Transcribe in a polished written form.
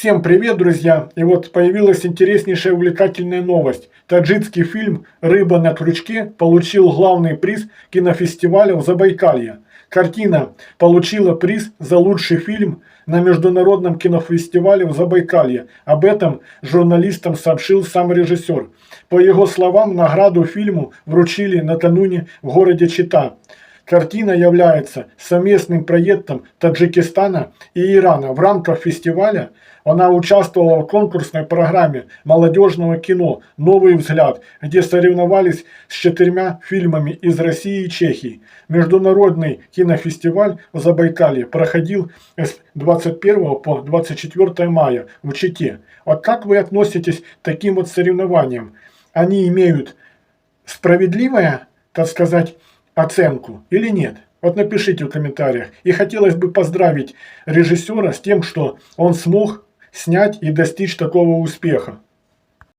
Всем привет, друзья! И вот появилась интереснейшая увлекательная новость. Таджикский фильм «Рыба на крючке» получил главный приз кинофестиваля в Забайкалье. Картина получила приз за лучший фильм на международном кинофестивале в Забайкалье. Об этом журналистам сообщил сам режиссер. По его словам, награду фильму вручили накануне в городе Чита. Картина является совместным проектом Таджикистана и Ирана. В рамках фестиваля она участвовала в конкурсной программе молодежного кино «Новый взгляд», где соревновались с 4 фильмами из России и Чехии. Международный кинофестиваль в Забайкалье проходил с 21 по 24 мая в Чите. Вот как вы относитесь к таким вот соревнованиям? Они имеют справедливое, так сказать, оценку или нет? Вот напишите в комментариях. И хотелось бы поздравить режиссера с тем, что он смог снять и достичь такого успеха.